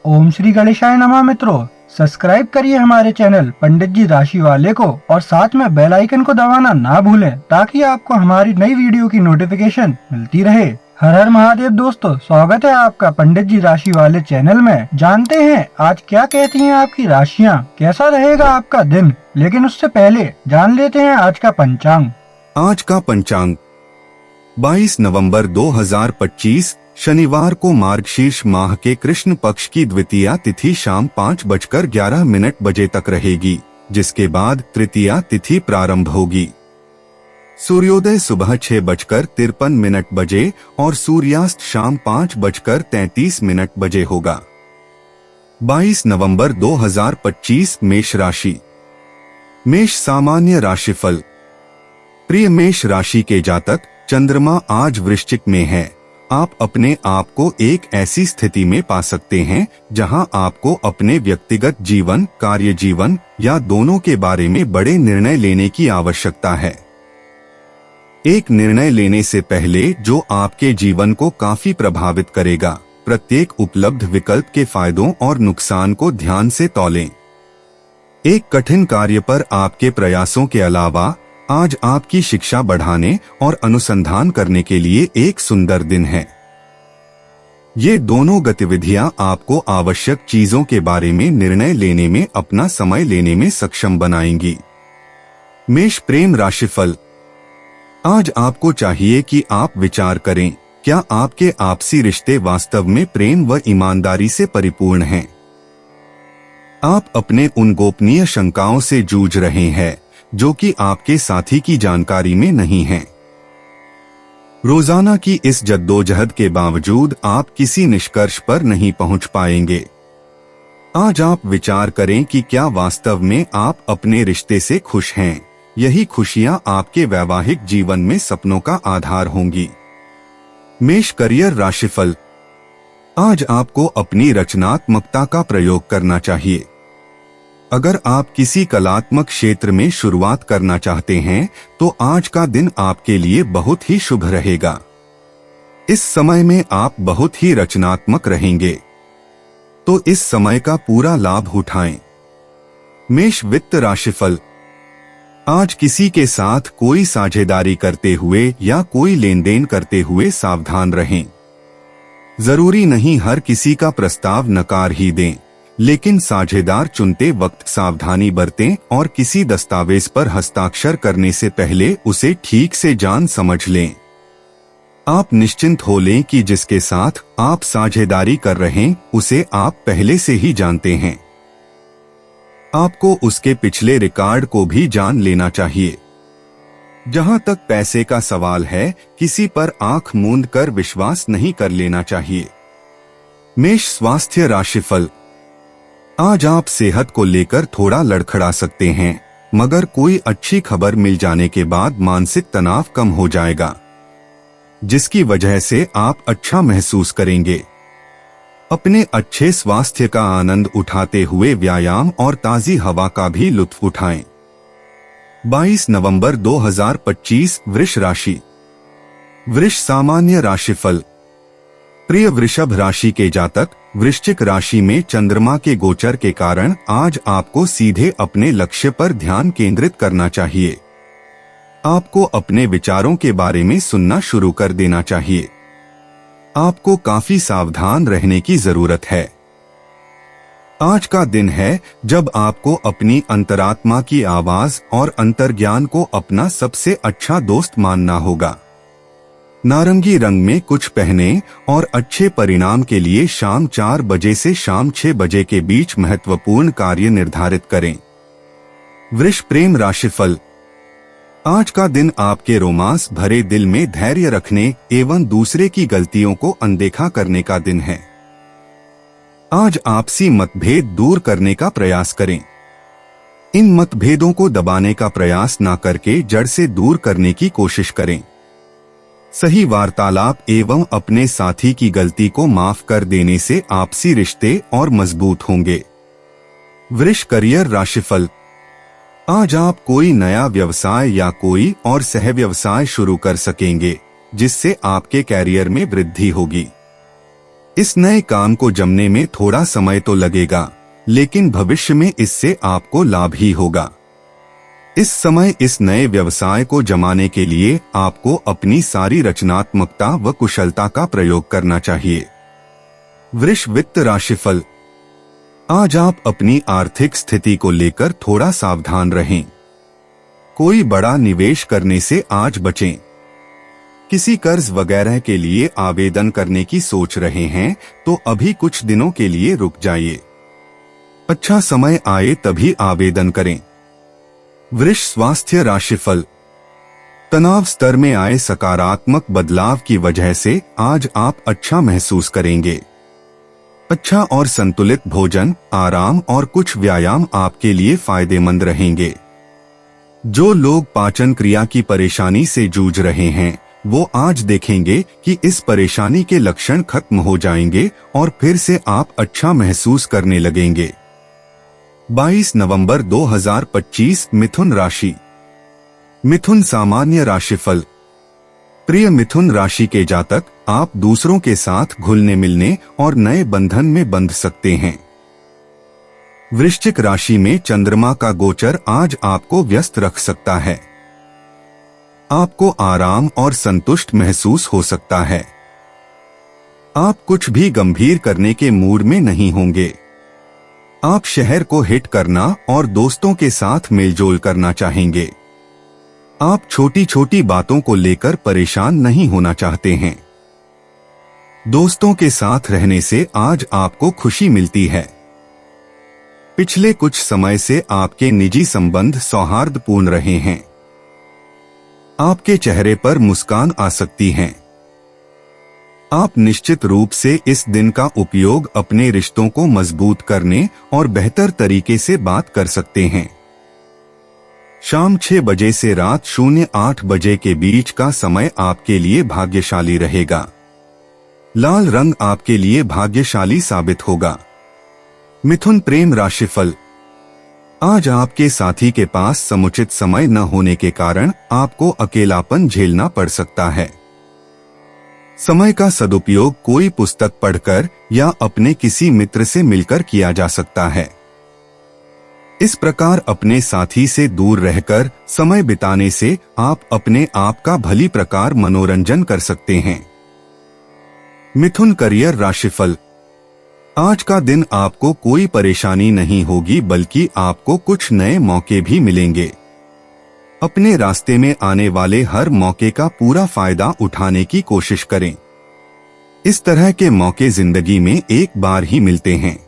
ओम श्री गणेशाय नमः। मित्रों, सब्सक्राइब करिए हमारे चैनल पंडित जी राशि वाले को और साथ में बेल आइकन को दबाना ना भूलें ताकि आपको हमारी नई वीडियो की नोटिफिकेशन मिलती रहे। हर हर महादेव दोस्तों, स्वागत है आपका पंडित जी राशि वाले चैनल में। जानते हैं आज क्या कहती हैं आपकी राशियां, कैसा रहेगा आपका दिन। लेकिन उससे पहले जान लेते हैं आज का पंचांग। आज का पंचांग 22 नवंबर 2025 शनिवार को मार्गशीर्ष माह के कृष्ण पक्ष की द्वितीया तिथि शाम 5:11 तक रहेगी, जिसके बाद तृतीया तिथि प्रारंभ होगी। सूर्योदय सुबह 6:53 बजे और सूर्यास्त शाम 5:33 बजे होगा। 22 नवंबर 2025 मेष राशि। मेष सामान्य राशिफल। प्रिय मेष राशि के जातक, चंद्रमा आज वृश्चिक में है। आप अपने आप को एक ऐसी स्थिति में पा सकते हैं जहां आपको अपने व्यक्तिगत जीवन, कार्य जीवन या दोनों के बारे में बड़े निर्णय लेने की आवश्यकता है। एक निर्णय लेने से पहले जो आपके जीवन को काफी प्रभावित करेगा, प्रत्येक उपलब्ध विकल्प के फायदों और नुकसान को ध्यान से तौलें। एक कठिन कार्य पर आपके प्रयासों के अलावा आज आपकी शिक्षा बढ़ाने और अनुसंधान करने के लिए एक सुंदर दिन है। ये दोनों गतिविधियां आपको आवश्यक चीजों के बारे में निर्णय लेने में अपना समय लेने में सक्षम बनाएंगी। मेष प्रेम राशिफल। आज आपको चाहिए कि आप विचार करें, क्या आपके आपसी रिश्ते वास्तव में प्रेम व ईमानदारी से परिपूर्ण हैं? आप अपने उन गोपनीय शंकाओं से जूझ रहे हैं जो कि आपके साथी की जानकारी में नहीं है। रोजाना की इस जद्दोजहद के बावजूद आप किसी निष्कर्ष पर नहीं पहुंच पाएंगे। आज आप विचार करें कि क्या वास्तव में आप अपने रिश्ते से खुश हैं। यही खुशियां आपके वैवाहिक जीवन में सपनों का आधार होंगी। मेष करियर राशिफल। आज आपको अपनी रचनात्मकता का प्रयोग करना चाहिए। अगर आप किसी कलात्मक क्षेत्र में शुरुआत करना चाहते हैं तो आज का दिन आपके लिए बहुत ही शुभ रहेगा। इस समय में आप बहुत ही रचनात्मक रहेंगे, तो इस समय का पूरा लाभ उठाएं। मेष वित्त राशिफल। आज किसी के साथ कोई साझेदारी करते हुए या कोई लेन देन करते हुए सावधान रहें। जरूरी नहीं हर किसी का प्रस्ताव नकार ही दें, लेकिन साझेदार चुनते वक्त सावधानी बरतें और किसी दस्तावेज पर हस्ताक्षर करने से पहले उसे ठीक से जान समझ लें। आप निश्चिंत हो लें कि जिसके साथ आप साझेदारी कर रहे हैं उसे आप पहले से ही जानते हैं। आपको उसके पिछले रिकॉर्ड को भी जान लेना चाहिए। जहां तक पैसे का सवाल है, किसी पर आंख मूंद कर विश्वास नहीं कर लेना चाहिए। मेष स्वास्थ्य राशिफल। आज आप सेहत को लेकर थोड़ा लड़खड़ा सकते हैं, मगर कोई अच्छी खबर मिल जाने के बाद मानसिक तनाव कम हो जाएगा, जिसकी वजह से आप अच्छा महसूस करेंगे। अपने अच्छे स्वास्थ्य का आनंद उठाते हुए व्यायाम और ताजी हवा का भी लुत्फ उठाएं। 22 नवंबर 2025 वृष राशि। वृष सामान्य राशिफल। प्रिय वृषभ राशि के जातक, वृश्चिक राशि में चंद्रमा के गोचर के कारण आज आपको सीधे अपने लक्ष्य पर ध्यान केंद्रित करना चाहिए। आपको अपने विचारों के बारे में सुनना शुरू कर देना चाहिए। आपको काफी सावधान रहने की जरूरत है। आज का दिन है जब आपको अपनी अंतरात्मा की आवाज और अंतर्ज्ञान को अपना सबसे अच्छा दोस्त मानना होगा। नारंगी रंग में कुछ पहने और अच्छे परिणाम के लिए शाम 4 बजे से शाम 6 बजे के बीच महत्वपूर्ण कार्य निर्धारित करें। वृष प्रेम राशिफल। आज का दिन आपके रोमांस भरे दिल में धैर्य रखने एवं दूसरे की गलतियों को अनदेखा करने का दिन है। आज आपसी मतभेद दूर करने का प्रयास करें। इन मतभेदों को दबाने का प्रयास न करके जड़ से दूर करने की कोशिश करें। सही वार्तालाप एवं अपने साथी की गलती को माफ कर देने से आपसी रिश्ते और मजबूत होंगे। वृष करियर राशिफल। आज आप कोई नया व्यवसाय या कोई और सह व्यवसाय शुरू कर सकेंगे, जिससे आपके कैरियर में वृद्धि होगी। इस नए काम को जमने में थोड़ा समय तो लगेगा, लेकिन भविष्य में इससे आपको लाभ ही होगा। इस समय इस नए व्यवसाय को जमाने के लिए आपको अपनी सारी रचनात्मकता व कुशलता का प्रयोग करना चाहिए। वृष वित्त राशिफल। आज आप अपनी आर्थिक स्थिति को लेकर थोड़ा सावधान रहें। कोई बड़ा निवेश करने से आज बचें। किसी कर्ज वगैरह के लिए आवेदन करने की सोच रहे हैं तो अभी कुछ दिनों के लिए रुक जाइए। अच्छा समय आए तभी आवेदन करें। वृष स्वास्थ्य राशिफल। तनाव स्तर में आए सकारात्मक बदलाव की वजह से आज आप अच्छा महसूस करेंगे। अच्छा और संतुलित भोजन, आराम और कुछ व्यायाम आपके लिए फायदेमंद रहेंगे। जो लोग पाचन क्रिया की परेशानी से जूझ रहे हैं वो आज देखेंगे कि इस परेशानी के लक्षण खत्म हो जाएंगे और फिर से आप अच्छा महसूस करने लगेंगे। 22 नवंबर 2025 मिथुन राशि। मिथुन सामान्य राशिफल। प्रिय मिथुन राशि के जातक, आप दूसरों के साथ घुलने मिलने और नए बंधन में बंध सकते हैं। वृश्चिक राशि में चंद्रमा का गोचर आज आपको व्यस्त रख सकता है। आपको आराम और संतुष्ट महसूस हो सकता है। आप कुछ भी गंभीर करने के मूड में नहीं होंगे। आप शहर को हिट करना और दोस्तों के साथ मेलजोल करना चाहेंगे। आप छोटी छोटी बातों को लेकर परेशान नहीं होना चाहते हैं। दोस्तों के साथ रहने से आज आपको खुशी मिलती है। पिछले कुछ समय से आपके निजी संबंध सौहार्दपूर्ण रहे हैं। आपके चेहरे पर मुस्कान आ सकती है। आप निश्चित रूप से इस दिन का उपयोग अपने रिश्तों को मजबूत करने और बेहतर तरीके से बात कर सकते हैं। शाम 6 बजे से रात 08 बजे के बीच का समय आपके लिए भाग्यशाली रहेगा। लाल रंग आपके लिए भाग्यशाली साबित होगा। मिथुन प्रेम राशिफल। आज आपके साथी के पास समुचित समय न होने के कारण आपको अकेलापन झेलना पड़ सकता है। समय का सदुपयोग कोई पुस्तक पढ़कर या अपने किसी मित्र से मिलकर किया जा सकता है। इस प्रकार अपने साथी से दूर रहकर समय बिताने से आप अपने आप का भली प्रकार मनोरंजन कर सकते हैं। मिथुन करियर राशिफल। आज का दिन आपको कोई परेशानी नहीं होगी, बल्कि आपको कुछ नए मौके भी मिलेंगे। अपने रास्ते में आने वाले हर मौके का पूरा फायदा उठाने की कोशिश करें। इस तरह के मौके जिंदगी में एक बार ही मिलते हैं।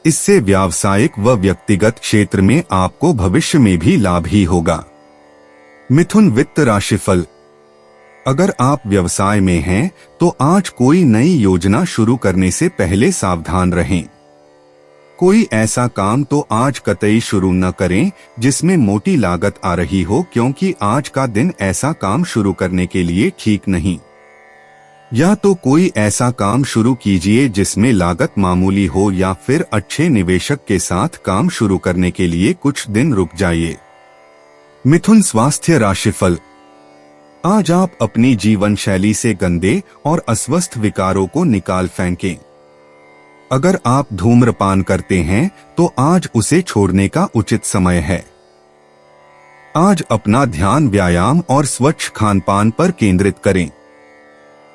इससे व्यावसायिक व व्यक्तिगत क्षेत्र में आपको भविष्य में भी लाभ ही होगा। मिथुन वित्त राशिफल। अगर आप व्यवसाय में हैं तो आज कोई नई योजना शुरू करने से पहले सावधान रहें। कोई ऐसा काम तो आज कतई शुरू न करें जिसमें मोटी लागत आ रही हो, क्योंकि आज का दिन ऐसा काम शुरू करने के लिए ठीक नहीं। या तो कोई ऐसा काम शुरू कीजिए जिसमें लागत मामूली हो, या फिर अच्छे निवेशक के साथ काम शुरू करने के लिए कुछ दिन रुक जाइए। मिथुन स्वास्थ्य राशिफल। आज आप अपनी जीवन शैली से गंदे और अस्वस्थ विकारों को निकाल फेंकें। अगर आप धूम्रपान करते हैं तो आज उसे छोड़ने का उचित समय है। आज अपना ध्यान व्यायाम और स्वच्छ खानपान पर केंद्रित करें।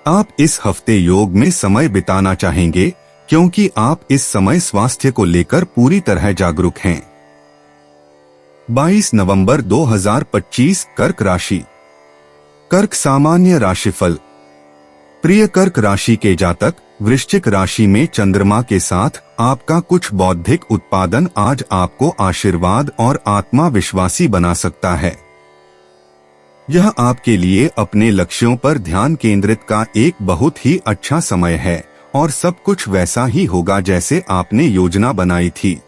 आप इस हफ्ते योग में समय बिताना चाहेंगे, क्योंकि आप इस समय स्वास्थ्य को लेकर पूरी तरह जागरूक हैं। 22 नवंबर 2025 कर्क राशि। कर्क सामान्य राशिफल। प्रिय कर्क राशि के जातक, वृश्चिक राशि में चंद्रमा के साथ आपका कुछ बौद्धिक उत्पादन आज आपको आशीर्वाद और आत्मविश्वासी बना सकता है। यह आपके लिए अपने लक्ष्यों पर ध्यान केंद्रित का एक बहुत ही अच्छा समय है और सब कुछ वैसा ही होगा जैसे आपने योजना बनाई थी।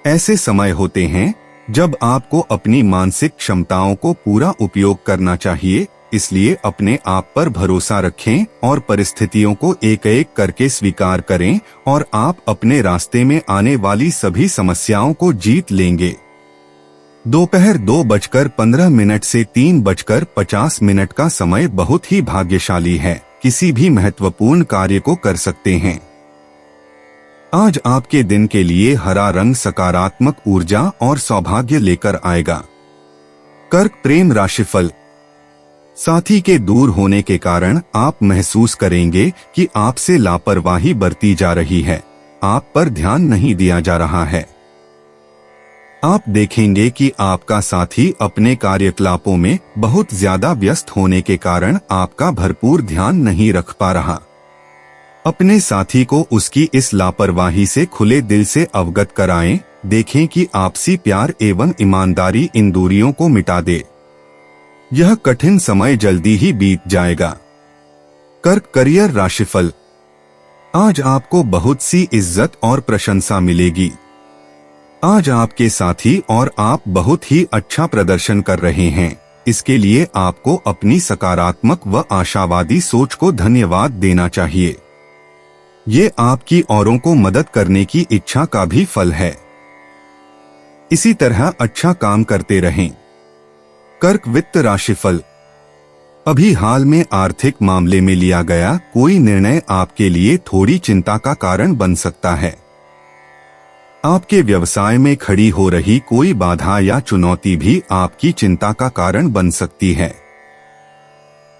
ऐसे समय होते हैं जब आपको अपनी मानसिक क्षमताओं को पूरा उपयोग करना चाहिए, इसलिए अपने आप पर भरोसा रखें और परिस्थितियों को एक एक करके स्वीकार करें और आप अपने रास्ते में आने वाली सभी समस्याओं को जीत लेंगे। दोपहर 2:15 से 3:50 का समय बहुत ही भाग्यशाली है, किसी भी महत्वपूर्ण कार्य को कर सकते हैं। आज आपके दिन के लिए हरा रंग सकारात्मक ऊर्जा और सौभाग्य लेकर आएगा। कर्क प्रेम राशिफल। साथी के दूर होने के कारण आप महसूस करेंगे कि आपसे लापरवाही बरती जा रही है, आप पर ध्यान नहीं दिया जा रहा है। आप देखेंगे कि आपका साथी अपने कार्यकलापों में बहुत ज्यादा व्यस्त होने के कारण आपका भरपूर ध्यान नहीं रख पा रहा। अपने साथी को उसकी इस लापरवाही से खुले दिल से अवगत कराएं, देखें कि आपसी प्यार एवं ईमानदारी इन दूरियों को मिटा दे। यह कठिन समय जल्दी ही बीत जाएगा। कर्क करियर राशिफल। आज आपको बहुत सी इज्जत और प्रशंसा मिलेगी। आज आपके साथी और आप बहुत ही अच्छा प्रदर्शन कर रहे हैं, इसके लिए आपको अपनी सकारात्मक व आशावादी सोच को धन्यवाद देना चाहिए। ये आपकी औरों को मदद करने की इच्छा का भी फल है। इसी तरह अच्छा काम करते रहें। कर्क वित्त राशिफल। अभी हाल में आर्थिक मामले में लिया गया कोई निर्णय आपके लिए थोड़ी चिंता का कारण बन सकता है। आपके व्यवसाय में खड़ी हो रही कोई बाधा या चुनौती भी आपकी चिंता का कारण बन सकती है।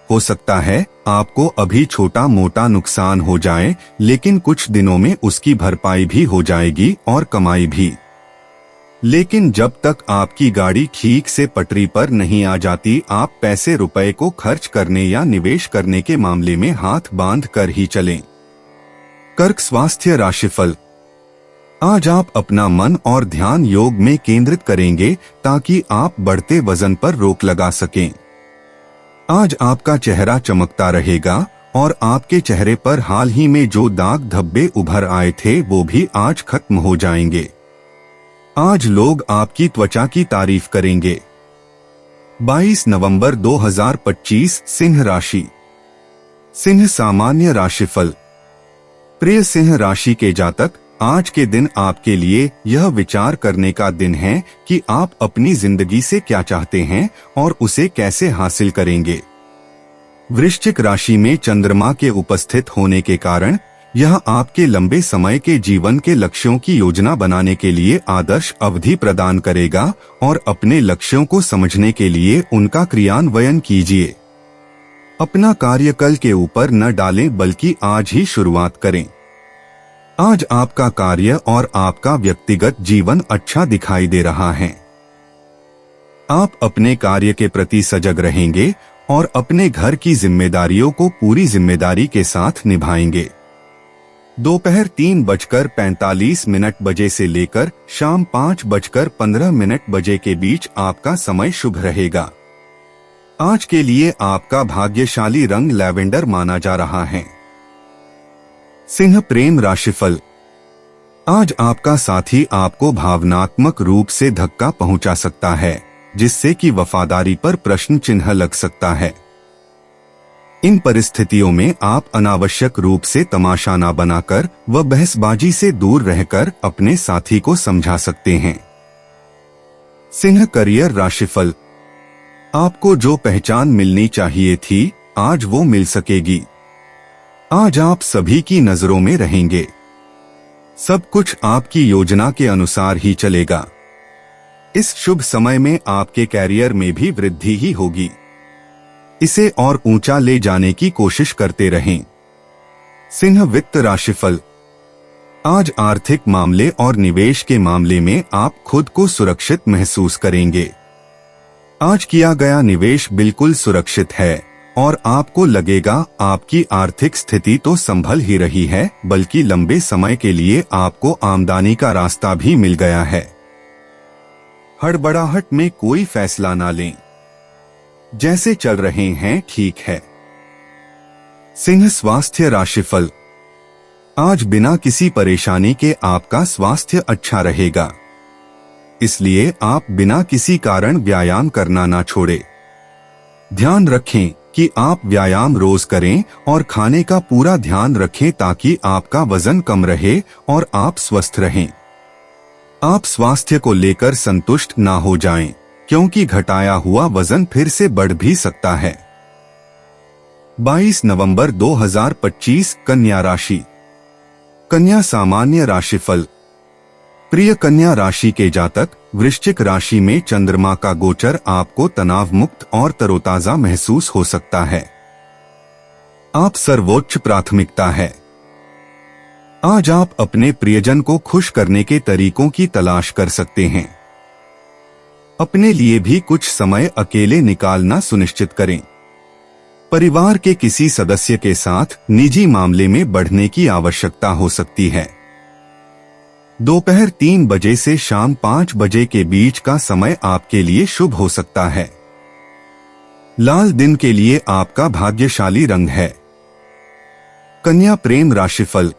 हो सकता है आपको अभी छोटा मोटा नुकसान हो जाए, लेकिन कुछ दिनों में उसकी भरपाई भी हो जाएगी और कमाई भी। लेकिन जब तक आपकी गाड़ी ठीक से पटरी पर नहीं आ जाती, आप पैसे रुपए को खर्च करने या निवेश करने के मामले में हाथ बांध कर ही चलें। कर्क स्वास्थ्य राशिफल। आज आप अपना मन और ध्यान योग में केंद्रित करेंगे ताकि आप बढ़ते वजन पर रोक लगा सकें। आज आपका चेहरा चमकता रहेगा और आपके चेहरे पर हाल ही में जो दाग धब्बे उभर आए थे वो भी आज खत्म हो जाएंगे। आज लोग आपकी त्वचा की तारीफ करेंगे। 22 नवंबर 2025 सिंह राशि। सिंह सामान्य राशिफल। प्रिय सिंह राशि के जातक, आज के दिन आपके लिए यह विचार करने का दिन है कि आप अपनी जिंदगी से क्या चाहते हैं और उसे कैसे हासिल करेंगे। वृश्चिक राशि में चंद्रमा के उपस्थित होने के कारण यह आपके लंबे समय के जीवन के लक्ष्यों की योजना बनाने के लिए आदर्श अवधि प्रदान करेगा और अपने लक्ष्यों को समझने के लिए उनका क्रियान्वयन कीजिए। अपना कार्य कल के ऊपर न डालें, बल्कि आज ही शुरुआत करें। आज आपका कार्य और आपका व्यक्तिगत जीवन अच्छा दिखाई दे रहा है। आप अपने कार्य के प्रति सजग रहेंगे और अपने घर की जिम्मेदारियों को पूरी जिम्मेदारी के साथ निभाएंगे। दोपहर 3:45 बजे से लेकर शाम 5:15 बजे के बीच आपका समय शुभ रहेगा। आज के लिए आपका भाग्यशाली रंग लैवेंडर माना जा रहा है। सिंह प्रेम राशिफल। आज आपका साथी आपको भावनात्मक रूप से धक्का पहुंचा सकता है, जिससे कि वफादारी पर प्रश्न चिन्ह लग सकता है। इन परिस्थितियों में आप अनावश्यक रूप से तमाशा न बनाकर व बहसबाजी से दूर रहकर अपने साथी को समझा सकते हैं। सिंह करियर राशिफल। आपको जो पहचान मिलनी चाहिए थी, आज वो मिल सकेगी। आज आप सभी की नजरों में रहेंगे। सब कुछ आपकी योजना के अनुसार ही चलेगा। इस शुभ समय में आपके कैरियर में भी वृद्धि ही होगी। इसे और ऊंचा ले जाने की कोशिश करते रहें। सिंह वित्त राशिफल। आज आर्थिक मामले और निवेश के मामले में आप खुद को सुरक्षित महसूस करेंगे। आज किया गया निवेश बिल्कुल सुरक्षित है और आपको लगेगा आपकी आर्थिक स्थिति तो संभल ही रही है, बल्कि लंबे समय के लिए आपको आमदनी का रास्ता भी मिल गया है। हड़बड़ाहट में कोई फैसला ना लें। जैसे चल रहे हैं ठीक है। सिंह स्वास्थ्य राशिफल। आज बिना किसी परेशानी के आपका स्वास्थ्य अच्छा रहेगा, इसलिए आप बिना किसी कारण व्यायाम करना ना छोड़ें। ध्यान रखें कि आप व्यायाम रोज करें और खाने का पूरा ध्यान रखें ताकि आपका वजन कम रहे और आप स्वस्थ रहें। आप स्वास्थ्य को लेकर संतुष्ट ना हो जाएं, क्योंकि घटाया हुआ वजन फिर से बढ़ भी सकता है। 22 नवंबर 2025 कन्या राशि। कन्या सामान्य राशिफल। प्रिय कन्या राशि के जातक, वृश्चिक राशि में चंद्रमा का गोचर आपको तनाव मुक्त और तरोताजा महसूस हो सकता है। आप सर्वोच्च प्राथमिकता है। आज आप अपने प्रियजन को खुश करने के तरीकों की तलाश कर सकते हैं। अपने लिए भी कुछ समय अकेले निकालना सुनिश्चित करें। परिवार के किसी सदस्य के साथ निजी मामले में बढ़ने की आवश्यकता हो सकती है। दोपहर 3 बजे से शाम 5 बजे के बीच का समय आपके लिए शुभ हो सकता है। लाल दिन के लिए आपका भाग्यशाली रंग है। कन्या प्रेम राशिफल।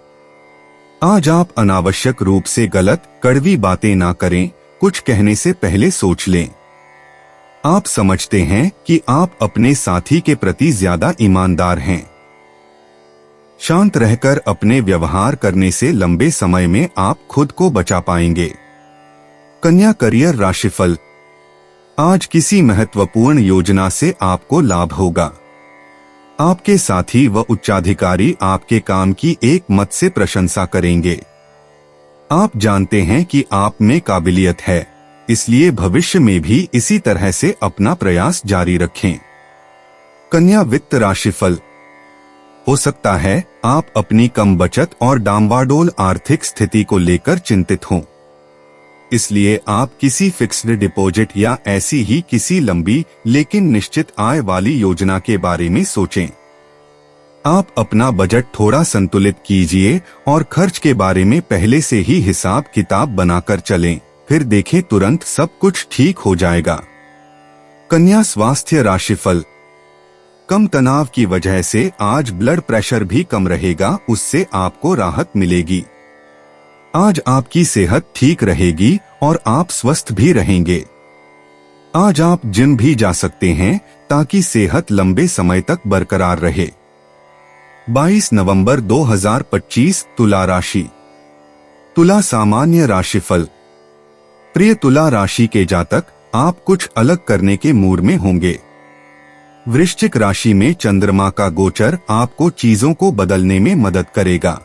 आज आप अनावश्यक रूप से गलत, कड़वी बातें ना करें। कुछ कहने से पहले सोच लें। आप समझते हैं कि आप अपने साथी के प्रति ज्यादा ईमानदार हैं। शांत रहकर अपने व्यवहार करने से लंबे समय में आप खुद को बचा पाएंगे। कन्या करियर राशिफल। आज किसी महत्वपूर्ण योजना से आपको लाभ होगा। आपके साथी व उच्चाधिकारी आपके काम की एक मत से प्रशंसा करेंगे। आप जानते हैं कि आप में काबिलियत है, इसलिए भविष्य में भी इसी तरह से अपना प्रयास जारी रखें। कन्या वित्त राशिफल। हो सकता है आप अपनी कम बचत और डामाडोल आर्थिक स्थिति को लेकर चिंतित हों। इसलिए आप किसी फिक्स्ड डिपॉजिट या ऐसी ही किसी लंबी लेकिन निश्चित आय वाली योजना के बारे में सोचें। आप अपना बजट थोड़ा संतुलित कीजिए और खर्च के बारे में पहले से ही हिसाब किताब बनाकर चलें, फिर देखें तुरंत सब कुछ ठीक हो जाएगा। कन्या स्वास्थ्य राशिफल। कम तनाव की वजह से आज ब्लड प्रेशर भी कम रहेगा, उससे आपको राहत मिलेगी। आज आपकी सेहत ठीक रहेगी और आप स्वस्थ भी रहेंगे। आज आप जिम भी जा सकते हैं ताकि सेहत लंबे समय तक बरकरार रहे। 22 नवंबर 2025 तुला राशि। तुला सामान्य राशिफल। प्रिय तुला राशि के जातक, आप कुछ अलग करने के मूड में होंगे। वृश्चिक राशि में चंद्रमा का गोचर आपको चीजों को बदलने में मदद करेगा।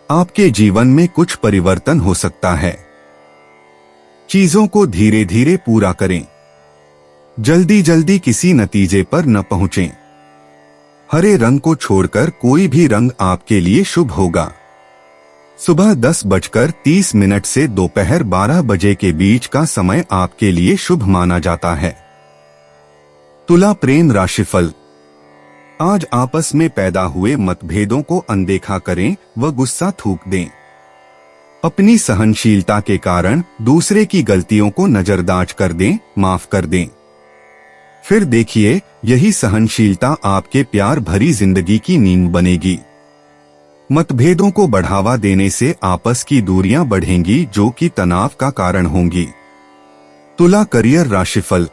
आपके जीवन में कुछ परिवर्तन हो सकता है। चीजों को धीरे धीरे पूरा करें। जल्दी जल्दी किसी नतीजे पर न पहुंचें। हरे रंग को छोड़कर कोई भी रंग आपके लिए शुभ होगा। सुबह 10:30 से दोपहर 12 बजे के बीच का समय आपके लिए शुभ माना जाता है। तुला प्रेम राशिफल। आज आपस में पैदा हुए मतभेदों को अनदेखा करें व गुस्सा थूक दें। अपनी सहनशीलता के कारण दूसरे की गलतियों को नजरअंदाज कर दें, माफ कर दें। फिर देखिए, यही सहनशीलता आपके प्यार भरी जिंदगी की नींव बनेगी। मतभेदों को बढ़ावा देने से आपस की दूरियां बढ़ेंगी, जो कि तनाव का कारण होंगी। तुला करियर राशिफल।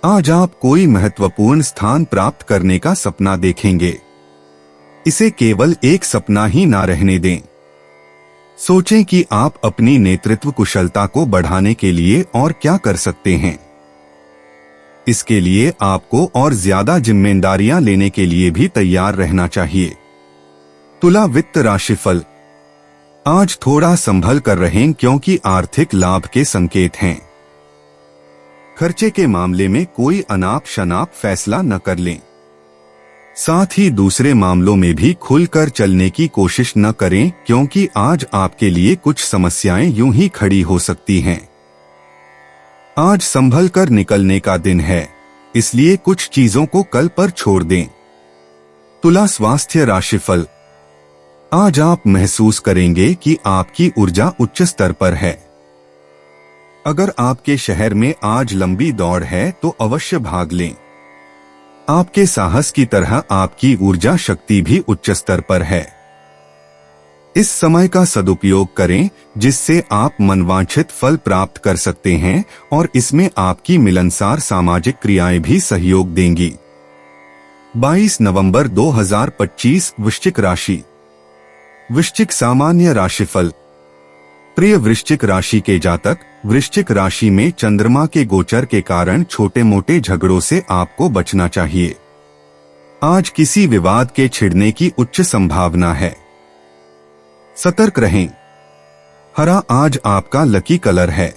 आज आप कोई महत्वपूर्ण स्थान प्राप्त करने का सपना देखेंगे। इसे केवल एक सपना ही ना रहने दें। सोचें कि आप अपनी नेतृत्व कुशलता को बढ़ाने के लिए और क्या कर सकते हैं। इसके लिए आपको और ज्यादा जिम्मेदारियां लेने के लिए भी तैयार रहना चाहिए। तुला वित्त राशिफल। आज थोड़ा संभल कर रहें क्योंकि आर्थिक लाभ के संकेत हैं। खर्चे के मामले में कोई अनाप शनाप फैसला न कर लें। साथ ही दूसरे मामलों में भी खुलकर चलने की कोशिश न करें, क्योंकि आज आपके लिए कुछ समस्याएं यूं ही खड़ी हो सकती हैं। आज संभल कर निकलने का दिन है, इसलिए कुछ चीजों को कल पर छोड़ दें। तुला स्वास्थ्य राशिफल। आज आप महसूस करेंगे कि आपकी ऊर्जा उच्च स्तर पर है। अगर आपके शहर में आज लंबी दौड़ है तो अवश्य भाग लें। आपके साहस की तरह आपकी ऊर्जा शक्ति भी उच्च स्तर पर है। इस समय का सदुपयोग करें, जिससे आप मनवांछित फल प्राप्त कर सकते हैं और इसमें आपकी मिलनसार सामाजिक क्रियाएं भी सहयोग देंगी। 22 नवंबर 2025 वृश्चिक राशि। वृश्चिक सामान्य राशिफल। प्रिय वृश्चिक राशि के जातक, वृश्चिक राशि में चंद्रमा के गोचर के कारण छोटे मोटे झगड़ों से आपको बचना चाहिए। आज किसी विवाद के छिड़ने की उच्च संभावना है। सतर्क रहें। हरा आज आपका लकी कलर है।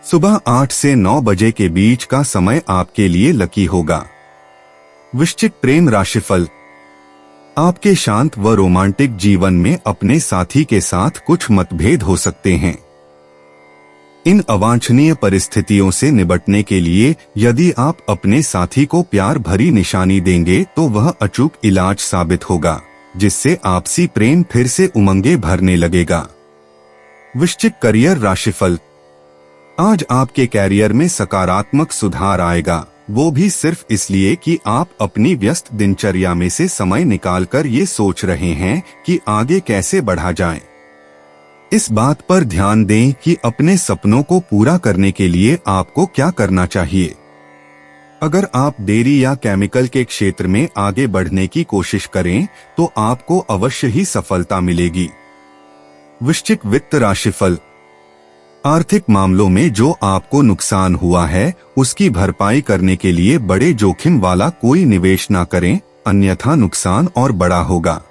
सुबह 8 से 9 बजे के बीच का समय आपके लिए लकी होगा। वृश्चिक प्रेम राशिफल। आपके शांत व रोमांटिक जीवन में अपने साथी के साथ कुछ मतभेद हो सकते हैं। इन अवांछनीय परिस्थितियों से निपटने के लिए यदि आप अपने साथी को प्यार भरी निशानी देंगे तो वह अचूक इलाज साबित होगा, जिससे आपसी प्रेम फिर से उमंगे भरने लगेगा। वृश्चिक करियर राशिफल। आज आपके कैरियर में सकारात्मक सुधार आएगा, वो भी सिर्फ इसलिए कि आप अपनी व्यस्त दिनचर्या में से समय निकालकर ये सोच रहे हैं कि आगे कैसे बढ़ा जाए। इस बात पर ध्यान दें कि अपने सपनों को पूरा करने के लिए आपको क्या करना चाहिए। अगर आप डेयरी या केमिकल के क्षेत्र में आगे बढ़ने की कोशिश करें तो आपको अवश्य ही सफलता मिलेगी। वृश्चिक वित्त राशिफल। आर्थिक मामलों में जो आपको नुकसान हुआ है उसकी भरपाई करने के लिए बड़े जोखिम वाला कोई निवेश न करें, अन्यथा नुकसान और बड़ा होगा।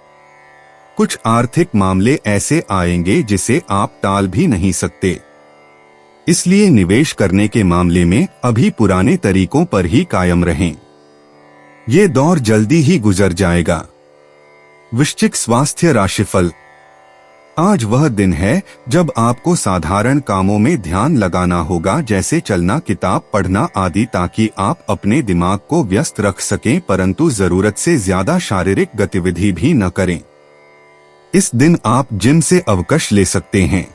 कुछ आर्थिक मामले ऐसे आएंगे जिसे आप टाल भी नहीं सकते, इसलिए निवेश करने के मामले में अभी पुराने तरीकों पर ही कायम रहें। ये दौर जल्दी ही गुजर जाएगा। वृश्चिक स्वास्थ्य राशिफल। आज वह दिन है जब आपको साधारण कामों में ध्यान लगाना होगा, जैसे चलना, किताब पढ़ना आदि, ताकि आप अपने दिमाग को व्यस्त रख सकें, परंतु जरूरत से ज्यादा शारीरिक गतिविधि भी न करें। इस दिन आप जिम से अवकाश ले सकते हैं।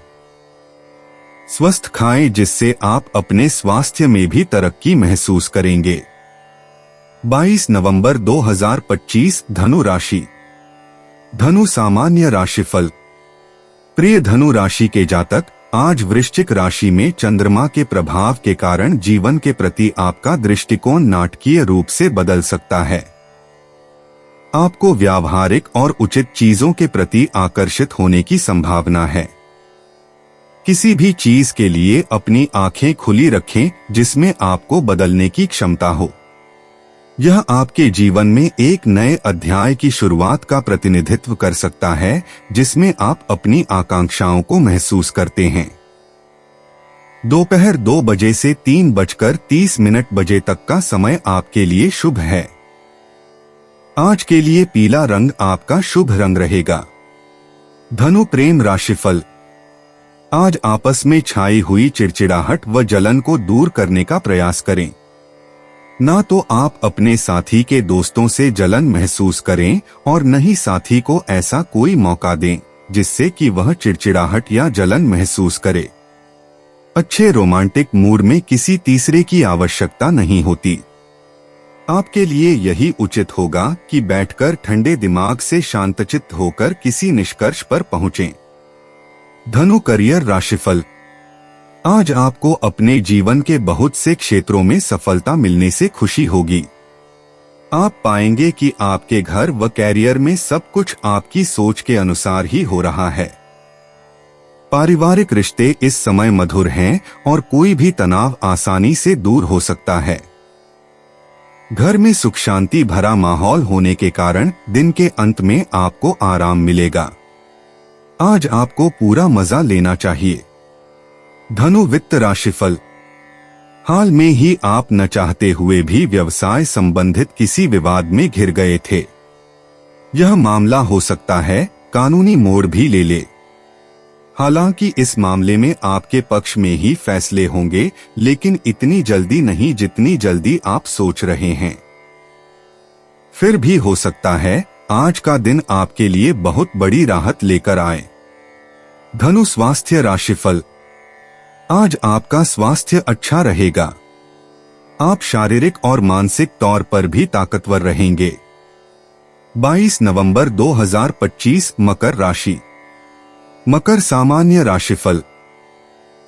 स्वस्थ खाएं जिससे आप अपने स्वास्थ्य में भी तरक्की महसूस करेंगे। 22 नवंबर 2025 धनु राशि। धनु सामान्य राशिफल। प्रिय धनु राशि के जातक, आज वृश्चिक राशि में चंद्रमा के प्रभाव के कारण जीवन के प्रति आपका दृष्टिकोण नाटकीय रूप से बदल सकता है। आपको व्यावहारिक और उचित चीजों के प्रति आकर्षित होने की संभावना है। किसी भी चीज के लिए अपनी आंखें खुली रखें जिसमें आपको बदलने की क्षमता हो। यह आपके जीवन में एक नए अध्याय की शुरुआत का प्रतिनिधित्व कर सकता है, जिसमें आप अपनी आकांक्षाओं को महसूस करते हैं। दोपहर 2 बजे से 3:30 बजे तक का समय आपके लिए शुभ है। आज के लिए पीला रंग आपका शुभ रंग रहेगा। धनु प्रेम राशिफल। आज आपस में छाई हुई चिड़चिड़ाहट व जलन को दूर करने का प्रयास करें। ना तो आप अपने साथी के दोस्तों से जलन महसूस करें और न ही साथी को ऐसा कोई मौका दें जिससे कि वह चिड़चिड़ाहट या जलन महसूस करे। अच्छे रोमांटिक मूड में किसी तीसरे की आवश्यकता नहीं होती। आपके लिए यही उचित होगा कि बैठकर ठंडे दिमाग से शांतचित्त होकर किसी निष्कर्ष पर पहुंचें। धनु करियर राशिफल। आज आपको अपने जीवन के बहुत से क्षेत्रों में सफलता मिलने से खुशी होगी। आप पाएंगे कि आपके घर व कैरियर में सब कुछ आपकी सोच के अनुसार ही हो रहा है। पारिवारिक रिश्ते इस समय मधुर हैं और कोई भी तनाव आसानी से दूर हो सकता है। घर में सुख शांति भरा माहौल होने के कारण दिन के अंत में आपको आराम मिलेगा। आज आपको पूरा मजा लेना चाहिए। धनु वित्त राशिफल। हाल में ही आप न चाहते हुए भी व्यवसाय संबंधित किसी विवाद में घिर गए थे। यह मामला हो सकता है कानूनी मोड़ भी ले ले। हालांकि इस मामले में आपके पक्ष में ही फैसले होंगे, लेकिन इतनी जल्दी नहीं जितनी जल्दी आप सोच रहे हैं। फिर भी हो सकता है आज का दिन आपके लिए बहुत बड़ी राहत लेकर आए। धनु स्वास्थ्य राशिफल। आज आपका स्वास्थ्य अच्छा रहेगा। आप शारीरिक और मानसिक तौर पर भी ताकतवर रहेंगे। 22 नवंबर 2025 मकर राशि। मकर सामान्य राशिफल।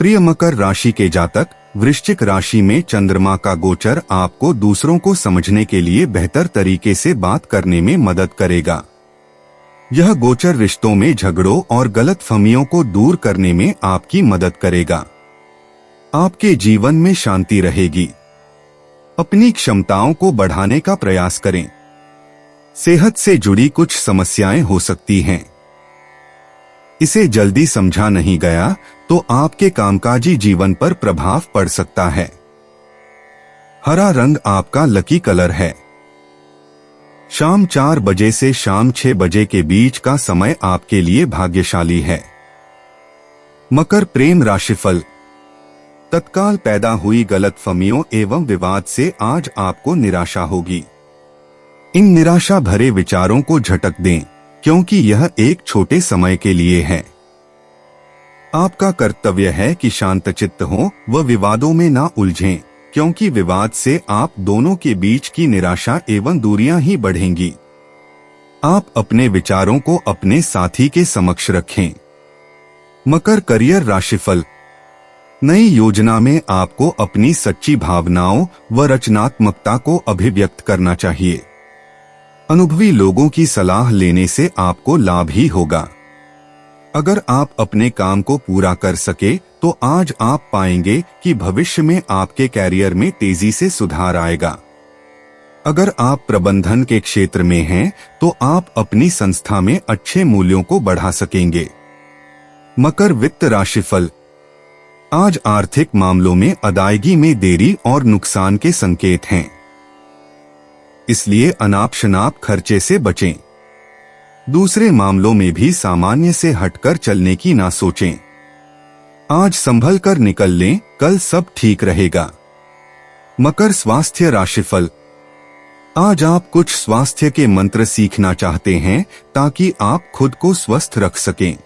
प्रिय मकर राशि के जातक, वृश्चिक राशि में चंद्रमा का गोचर आपको दूसरों को समझने के लिए बेहतर तरीके से बात करने में मदद करेगा। यह गोचर रिश्तों में झगड़ों और गलतफहमियों को दूर करने में आपकी मदद करेगा। आपके जीवन में शांति रहेगी। अपनी क्षमताओं को बढ़ाने का प्रयास करें। सेहत से जुड़ी कुछ समस्याएं हो सकती हैं। इसे जल्दी समझा नहीं गया तो आपके कामकाजी जीवन पर प्रभाव पड़ सकता है। हरा रंग आपका लकी कलर है। शाम 4 बजे से शाम 6 बजे के बीच का समय आपके लिए भाग्यशाली है। मकर प्रेम राशिफल। तत्काल पैदा हुई गलतफहमियों एवं विवाद से आज आपको निराशा होगी। इन निराशा भरे विचारों को झटक दें, क्योंकि यह एक छोटे समय के लिए है। आपका कर्तव्य है कि शांतचित्त हो व विवादों में ना उलझें, क्योंकि विवाद से आप दोनों के बीच की निराशा एवं दूरियां ही बढ़ेंगी। आप अपने विचारों को अपने साथी के समक्ष रखें। मकर करियर राशिफल। नई योजना में आपको अपनी सच्ची भावनाओं व रचनात्मकता को अभिव्यक्त करना चाहिए। अनुभवी लोगों की सलाह लेने से आपको लाभ ही होगा। अगर आप अपने काम को पूरा कर सके तो आज आप पाएंगे कि भविष्य में आपके कैरियर में तेजी से सुधार आएगा। अगर आप प्रबंधन के क्षेत्र में हैं तो आप अपनी संस्था में अच्छे मूल्यों को बढ़ा सकेंगे। मकर वित्त राशिफल। आज आर्थिक मामलों में अदायगी में देरी और नुकसान के संकेत हैं, इसलिए अनाप शनाप खर्चे से बचें। दूसरे मामलों में भी सामान्य से हटकर चलने की ना सोचें। आज संभल कर निकल लें, कल सब ठीक रहेगा। मकर स्वास्थ्य राशिफल। आज आप कुछ स्वास्थ्य के मंत्र सीखना चाहते हैं ताकि आप खुद को स्वस्थ रख सकें।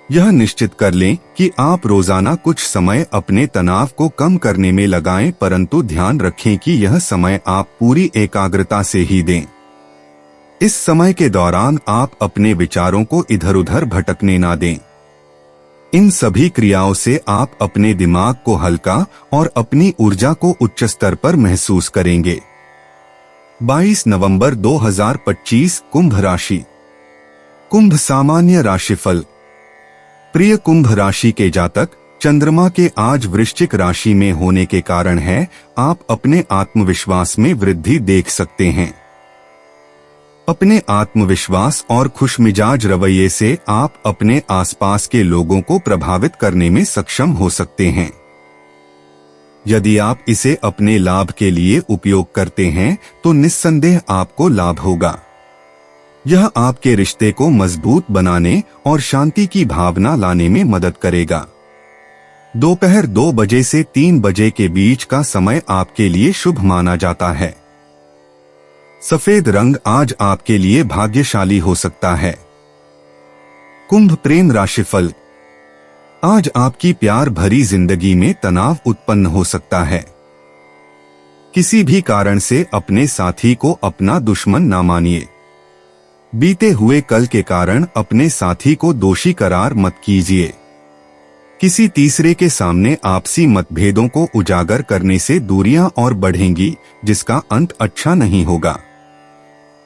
यह निश्चित कर लें कि आप रोजाना कुछ समय अपने तनाव को कम करने में लगाएं, परंतु ध्यान रखें कि यह समय आप पूरी एकाग्रता से ही दें। इस समय के दौरान आप अपने विचारों को इधर उधर भटकने ना दें। इन सभी क्रियाओं से आप अपने दिमाग को हल्का और अपनी ऊर्जा को उच्च स्तर पर महसूस करेंगे। 22 नवंबर 2025 कुंभ राशि। कुंभ सामान्य राशिफल। प्रिय कुंभ राशि के जातक, चंद्रमा के आज वृश्चिक राशि में होने के कारण है आप अपने आत्मविश्वास में वृद्धि देख सकते हैं। अपने आत्मविश्वास और खुशमिजाज रवैये से आप अपने आसपास के लोगों को प्रभावित करने में सक्षम हो सकते हैं। यदि आप इसे अपने लाभ के लिए उपयोग करते हैं तो निस्संदेह आपको लाभ होगा। यह आपके रिश्ते को मजबूत बनाने और शांति की भावना लाने में मदद करेगा। दोपहर 2 बजे से 3 बजे के बीच का समय आपके लिए शुभ माना जाता है। सफेद रंग आज आपके लिए भाग्यशाली हो सकता है। कुंभ प्रेम राशिफल। आज आपकी प्यार भरी जिंदगी में तनाव उत्पन्न हो सकता है। किसी भी कारण से अपने साथी को अपना दुश्मन ना मानिए। बीते हुए कल के कारण अपने साथी को दोषी करार मत कीजिए। किसी तीसरे के सामने आपसी मतभेदों को उजागर करने से दूरियां और बढ़ेंगी, जिसका अंत अच्छा नहीं होगा।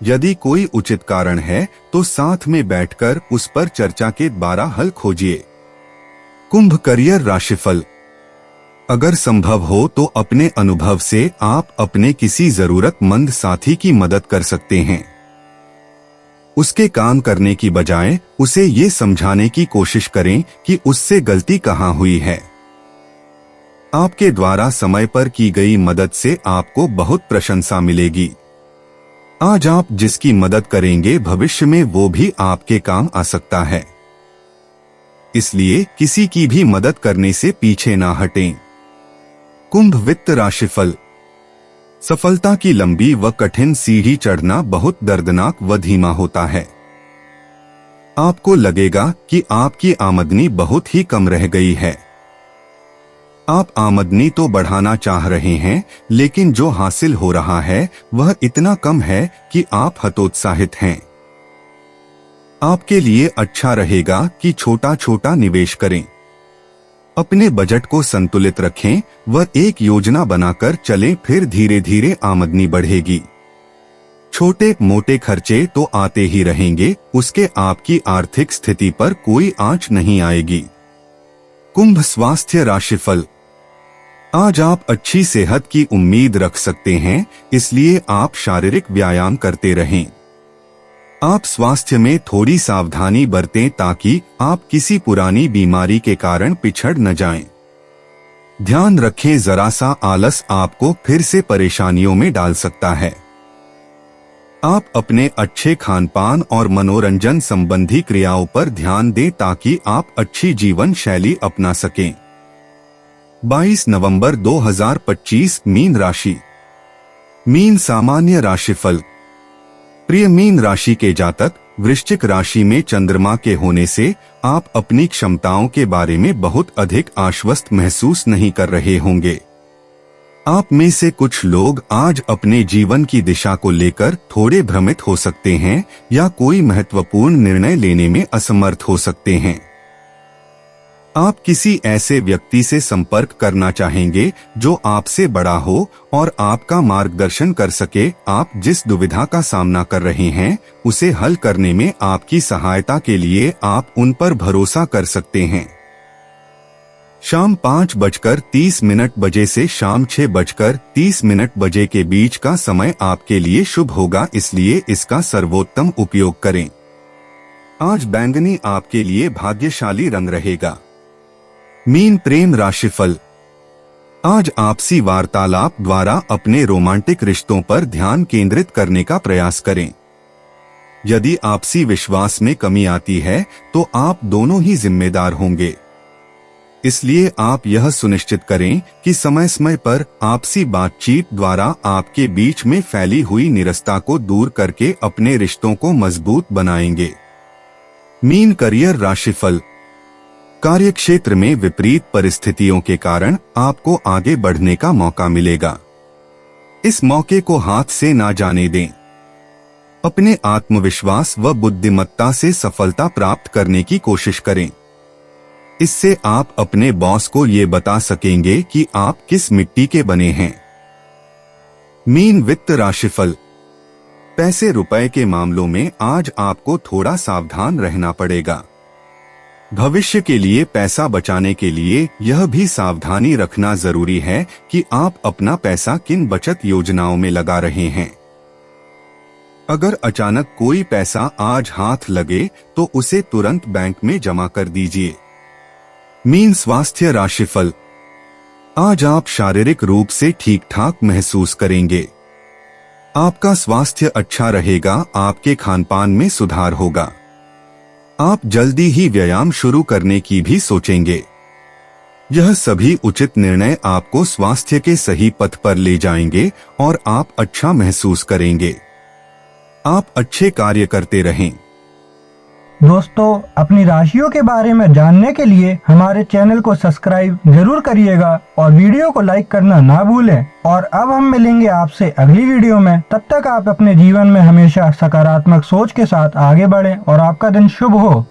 यदि कोई उचित कारण है तो साथ में बैठकर उस पर चर्चा के द्वारा हल खोजिए। कुंभ करियर राशिफल। अगर संभव हो तो अपने अनुभव से आप अपने किसी जरूरतमंद साथी की मदद कर सकते हैं। उसके काम करने की बजाय उसे ये समझाने की कोशिश करें कि उससे गलती कहाँ हुई है। आपके द्वारा समय पर की गई मदद से आपको बहुत प्रशंसा मिलेगी। आज आप जिसकी मदद करेंगे भविष्य में वो भी आपके काम आ सकता है, इसलिए किसी की भी मदद करने से पीछे ना हटें। कुंभ वित्त राशिफल। सफलता की लंबी व कठिन सीढ़ी चढ़ना बहुत दर्दनाक व धीमा होता है। आपको लगेगा कि आपकी आमदनी बहुत ही कम रह गई है। आप आमदनी तो बढ़ाना चाह रहे हैं, लेकिन जो हासिल हो रहा है वह इतना कम है कि आप हतोत्साहित हैं। आपके लिए अच्छा रहेगा कि छोटा छोटा निवेश करें। अपने बजट को संतुलित रखें व एक योजना बनाकर चलें, फिर धीरे धीरे आमदनी बढ़ेगी। छोटे मोटे खर्चे तो आते ही रहेंगे, उसके आपकी आर्थिक स्थिति पर कोई आंच नहीं आएगी। कुंभ स्वास्थ्य राशिफल। आज आप अच्छी सेहत की उम्मीद रख सकते हैं, इसलिए आप शारीरिक व्यायाम करते रहें। आप स्वास्थ्य में थोड़ी सावधानी बरतें ताकि आप किसी पुरानी बीमारी के कारण पिछड़ न जाएं। ध्यान रखें, जरा सा आलस आपको फिर से परेशानियों में डाल सकता है। आप अपने अच्छे खानपान और मनोरंजन संबंधी क्रियाओं पर ध्यान दें ताकि आप अच्छी जीवन शैली अपना सकें। 22 नवंबर 2025 मीन राशि। मीन सामान्य राशिफल। प्रिय मीन राशि के जातक, वृश्चिक राशि में चंद्रमा के होने से आप अपनी क्षमताओं के बारे में बहुत अधिक आश्वस्त महसूस नहीं कर रहे होंगे। आप में से कुछ लोग आज अपने जीवन की दिशा को लेकर थोड़े भ्रमित हो सकते हैं या कोई महत्वपूर्ण निर्णय लेने में असमर्थ हो सकते हैं। आप किसी ऐसे व्यक्ति से संपर्क करना चाहेंगे जो आपसे बड़ा हो और आपका मार्गदर्शन कर सके। आप जिस दुविधा का सामना कर रहे हैं उसे हल करने में आपकी सहायता के लिए आप उन पर भरोसा कर सकते हैं। शाम 5:30 बजे से शाम 6:30 बजे के बीच का समय आपके लिए शुभ होगा, इसलिए इसका सर्वोत्तम उपयोग करें। आज बैंगनी आपके लिए भाग्यशाली रंग रहेगा। मीन प्रेम राशिफल। आज आपसी वार्तालाप द्वारा अपने रोमांटिक रिश्तों पर ध्यान केंद्रित करने का प्रयास करें। यदि आपसी विश्वास में कमी आती है तो आप दोनों ही जिम्मेदार होंगे, इसलिए आप यह सुनिश्चित करें कि समय समय पर आपसी बातचीत द्वारा आपके बीच में फैली हुई निरस्ता को दूर करके अपने रिश्तों को मजबूत बनाएंगे। मीन करियर राशिफल। कार्यक्षेत्र में विपरीत परिस्थितियों के कारण आपको आगे बढ़ने का मौका मिलेगा। इस मौके को हाथ से ना जाने दें। अपने आत्मविश्वास व बुद्धिमत्ता से सफलता प्राप्त करने की कोशिश करें। इससे आप अपने बॉस को ये बता सकेंगे कि आप किस मिट्टी के बने हैं। मीन वित्त राशिफल। पैसे रुपए के मामलों में आज आपको थोड़ा सावधान रहना पड़ेगा। भविष्य के लिए पैसा बचाने के लिए यह भी सावधानी रखना जरूरी है कि आप अपना पैसा किन बचत योजनाओं में लगा रहे हैं। अगर अचानक कोई पैसा आज हाथ लगे तो उसे तुरंत बैंक में जमा कर दीजिए। मीन स्वास्थ्य राशिफल। आज आप शारीरिक रूप से ठीक ठाक महसूस करेंगे। आपका स्वास्थ्य अच्छा रहेगा, आपके खानपान में सुधार होगा। आप जल्दी ही व्यायाम शुरू करने की भी सोचेंगे। यह सभी उचित निर्णय आपको स्वास्थ्य के सही पथ पर ले जाएंगे और आप अच्छा महसूस करेंगे। आप अच्छे कार्य करते रहें। दोस्तों, अपनी राशियों के बारे में जानने के लिए हमारे चैनल को सब्सक्राइब जरूर करिएगा और वीडियो को लाइक करना ना भूलें। और अब हम मिलेंगे आपसे अगली वीडियो में। तब तक आप अपने जीवन में हमेशा सकारात्मक सोच के साथ आगे बढ़ें और आपका दिन शुभ हो।